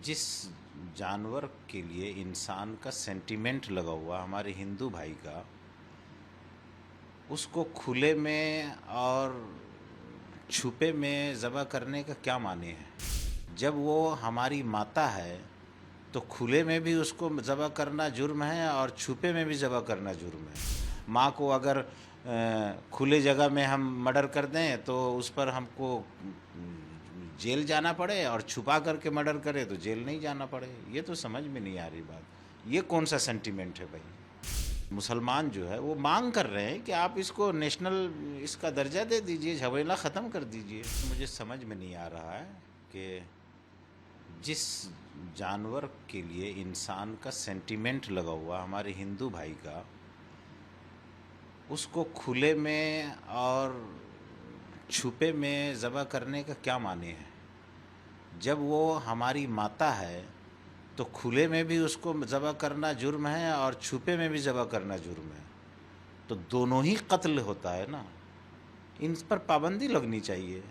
जिस जानवर के लिए इंसान का सेंटिमेंट लगा हुआ हमारे हिंदू भाई का, उसको खुले में और छुपे में ज़बह करने का क्या माने है। जब वो हमारी माता है तो खुले में भी उसको ज़बह करना जुर्म है और छुपे में भी ज़बह करना जुर्म है। माँ को अगर खुले जगह में हम मर्डर कर दें तो उस पर हमको जेल जाना पड़े, और छुपा करके मर्डर करे तो जेल नहीं जाना पड़े। ये तो समझ में नहीं आ रही बात। ये कौन सा सेंटिमेंट है भाई। मुसलमान जो है वो मांग कर रहे हैं कि आप इसको नेशनल इसका दर्जा दे दीजिए, झमेला ख़त्म कर दीजिए। मुझे समझ में नहीं आ रहा है कि जिस जानवर के लिए इंसान का सेंटिमेंट लगा हुआ हमारे हिंदू भाई का, उसको खुले में और छुपे में ज़बह करने का क्या माने है। जब वो हमारी माता है तो खुले में भी उसको ज़बह करना जुर्म है और छुपे में भी ज़बह करना जुर्म है। तो दोनों ही कत्ल होता है ना। इन पर पाबंदी लगनी चाहिए।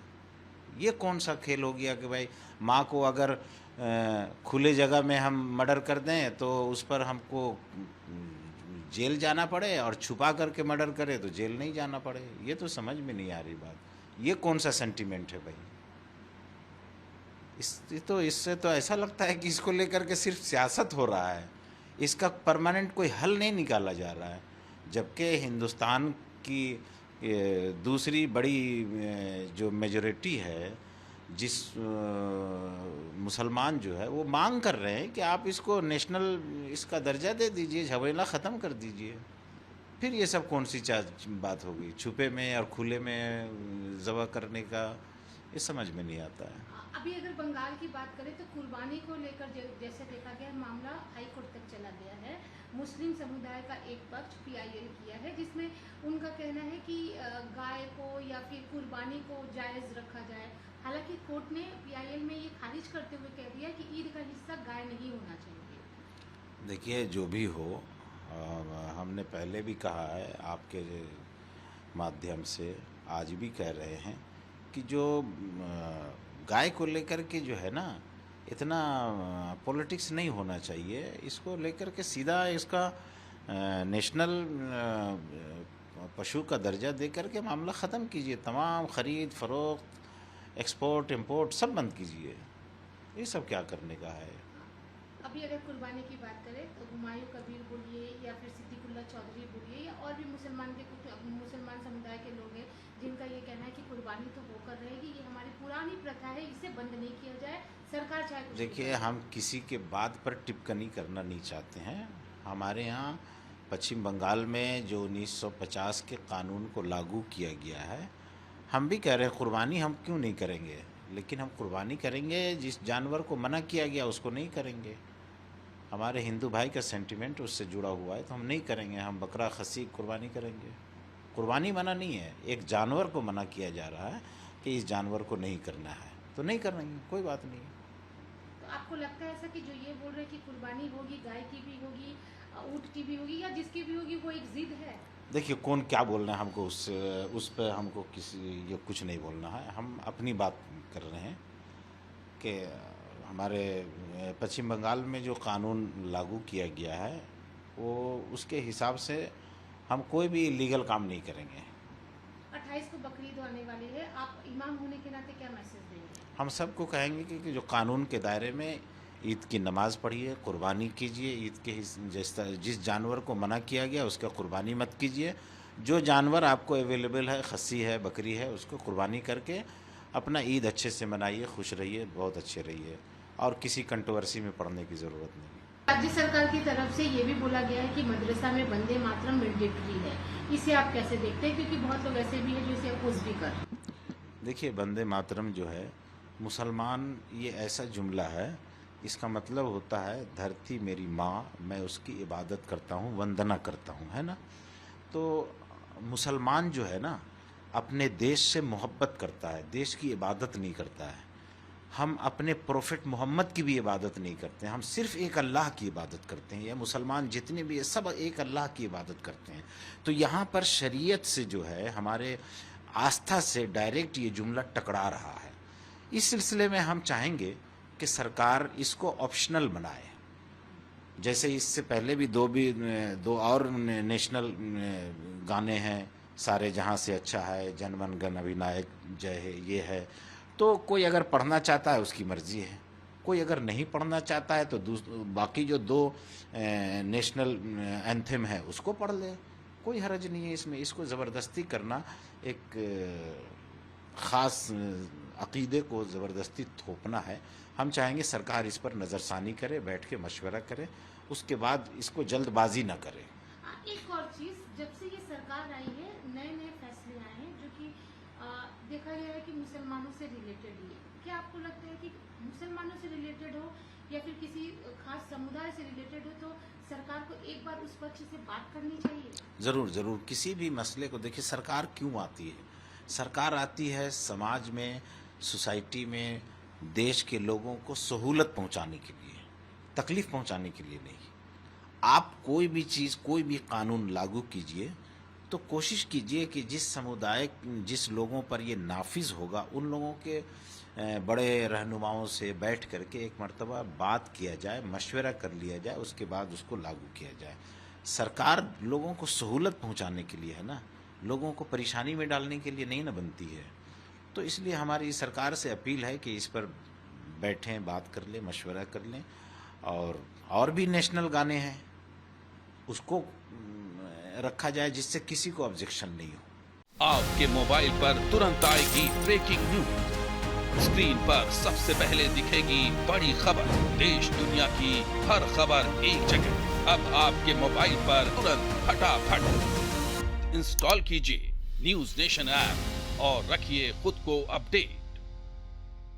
ये कौन सा खेल हो गया कि भाई माँ को अगर खुले जगह में हम मर्डर कर दें तो उस पर हमको जेल जाना पड़े, और छुपा करके मर्डर करे तो जेल नहीं जाना पड़े। ये तो समझ में नहीं आ रही बात। ये कौन सा सेंटिमेंट है भाई। इससे तो ऐसा लगता है कि इसको लेकर के सिर्फ सियासत हो रहा है, इसका परमानेंट कोई हल नहीं निकाला जा रहा है। जबकि हिंदुस्तान की दूसरी बड़ी जो मेजॉरिटी है, जिस मुसलमान जो है वो मांग कर रहे हैं कि आप इसको नेशनल इसका दर्जा दे दीजिए, झमेला ख़त्म कर दीजिए। फिर ये सब कौन सी बात होगी, छुपे में और खुले में ज़बह करने का। ये समझ में नहीं आता है। अभी अगर बंगाल की बात करें तो कुर्बानी को लेकर जैसे देखा गया मामला हाई कोर्ट तक चला गया है। मुस्लिम समुदाय का एक पक्ष पीआईएल किया है, जिसमें उनका कहना है कि गाय को या फिर कुर्बानी को जायज़ रखा जाए। हालांकि कोर्ट ने पीआईएल में ये खारिज करते हुए कह दिया कि ईद का हिस्सा गाय नहीं होना चाहिए। देखिए, जो भी हो, हमने पहले भी कहा है आपके माध्यम से, आज भी कह रहे हैं कि जो गाय को लेकर के जो है ना, इतना पॉलिटिक्स नहीं होना चाहिए। इसको लेकर के सीधा इसका नेशनल पशु का दर्जा दे करके मामला ख़त्म कीजिए। तमाम ख़रीद फ़रोख्त, एक्सपोर्ट इंपोर्ट सब बंद कीजिए। ये सब क्या करने का है। अभी अगर कुर्बानी की बात करें तो हुमायूं कबीर बोलिए या फिर सिद्दीकुल्ला चौधरी बोलिए या और भी मुसलमान समुदाय के लोग हैं जिनका ये कहना है कि कुर्बानी तो होकर रहेगी, ये हमारी पुरानी प्रथा है, इसे बंद नहीं किया जाए, सरकार चाहे कुछ। देखिए, हम किसी के बात पर टिप्पणी करना नहीं चाहते हैं। हमारे यहाँ पश्चिम बंगाल में जो 1950 के कानून को लागू किया गया है, हम भी कह रहे हैं कुर्बानी हम क्यों नहीं करेंगे, लेकिन हम कुर्बानी करेंगे जिस जानवर को मना किया गया उसको नहीं करेंगे। हमारे हिंदू भाई का सेंटिमेंट उससे जुड़ा हुआ है तो हम नहीं करेंगे। हम बकरा खसी कुर्बानी करेंगे। कुर्बानी मना नहीं है, एक जानवर को मना किया जा रहा है कि इस जानवर को नहीं करना है तो नहीं करेंगे, कोई बात नहीं। तो आपको लगता है ऐसा कि जो ये बोल रहे हैं कि कुर्बानी होगी, गाय की भी होगी, ऊँट की भी होगी या जिसकी भी होगी, वो एक जिद है? देखिए, कौन क्या बोल रहे हैं, हमको उस पर हमको किसी ये कुछ नहीं बोलना है। हम अपनी बात कर रहे हैं कि हमारे पश्चिम बंगाल में जो कानून लागू किया गया है वो उसके हिसाब से हम कोई भी इलीगल काम नहीं करेंगे। 28 को बकरीद आने वाली है, आप इमाम होने के नाते क्या मैसेज देंगे? हम सबको कहेंगे कि जो कानून के दायरे में ईद की नमाज़ पढ़िए, कुर्बानी कीजिए। ईद के जिस जानवर को मना किया गया उसका कुर्बानी मत कीजिए। जो जानवर आपको अवेलेबल है, खस्सी है, बकरी है, उसको कुर्बानी करके अपना ईद अच्छे से मनाइए, खुश रहिए, बहुत अच्छे रहिए, और किसी कंट्रोवर्सी में पड़ने की ज़रूरत नहीं। राज्य सरकार की तरफ से ये भी बोला गया है कि मदरसा में वंदे मातरम मैंडेटरी है, इसे आप कैसे देखते हैं? क्योंकि बहुत लोग ऐसे भी हैं जो इसे अपोज भी कर। देखिए, वंदे मातरम जो है मुसलमान, ये ऐसा जुमला है, इसका मतलब होता है धरती मेरी माँ, मैं उसकी इबादत करता हूँ, वंदना करता हूँ, है ना। तो मुसलमान जो है ना, अपने देश से मोहब्बत करता है, देश की इबादत नहीं करता है। हम अपने प्रोफेट मोहम्मद की भी इबादत नहीं करते हैं, हम सिर्फ एक अल्लाह की इबादत करते हैं। ये मुसलमान जितने भी है सब एक अल्लाह की इबादत करते हैं। तो यहाँ पर शरीयत से जो है, हमारे आस्था से डायरेक्ट ये जुमला टकरा रहा है। इस सिलसिले में हम चाहेंगे कि सरकार इसको ऑप्शनल बनाए। जैसे इससे पहले भी दो और नेशनल गाने हैं, सारे जहां से अच्छा है, जनमन गण अधिनायक जय है, ये है। तो कोई अगर पढ़ना चाहता है उसकी मर्जी है, कोई अगर नहीं पढ़ना चाहता है तो बाकी जो दो नेशनल एंथम है उसको पढ़ ले, कोई हर्ज नहीं है इसमें। इसको ज़बरदस्ती करना, एक ख़ास अक़ीदे को ज़बरदस्ती थोपना है। हम चाहेंगे सरकार इस पर नज़रसानी करे, बैठ के मशवरा करे, उसके बाद इसको जल्दबाजी ना करे। एक और चीज़, जब से ये सरकार आई है नए नए फैसले आए हैं जो कि देखा गया है कि मुसलमानों से रिलेटेड ही है। क्या आपको लगता है कि मुसलमानों से रिलेटेड हो या फिर किसी खास समुदाय से रिलेटेड हो तो सरकार को एक बार उस पक्ष से बात करनी चाहिए? ज़रूर ज़रूर। किसी भी मसले को देखिए, सरकार क्यों आती है? सरकार आती है समाज में, सोसाइटी में, देश के लोगों को सहूलत पहुंचाने के लिए, तकलीफ पहुंचाने के लिए नहीं। आप कोई भी चीज़, कोई भी कानून लागू कीजिए तो कोशिश कीजिए कि जिस समुदाय, जिस लोगों पर ये नाफिज होगा, उन लोगों के बड़े रहनुमाओं से बैठ करके एक मर्तबा बात किया जाए, मशवरा कर लिया जाए, उसके बाद उसको लागू किया जाए। सरकार लोगों को सहूलत पहुंचाने के लिए है ना, लोगों को परेशानी में डालने के लिए नहीं ना बनती है। तो इसलिए हमारी सरकार से अपील है कि इस पर बैठें, बात कर लें, मशवरा कर लें। और भी नेशनल गाने हैं, उसको रखा जाए जिससे किसी को ऑब्जेक्शन नहीं हो। आपके मोबाइल पर तुरंत आएगी ब्रेकिंग न्यूज, स्क्रीन पर सबसे पहले दिखेगी बड़ी खबर, देश दुनिया की हर खबर एक जगह। अब आपके मोबाइल पर तुरंत फटाफट इंस्टॉल कीजिए न्यूज नेशन ऐप और रखिए खुद को अपडेट।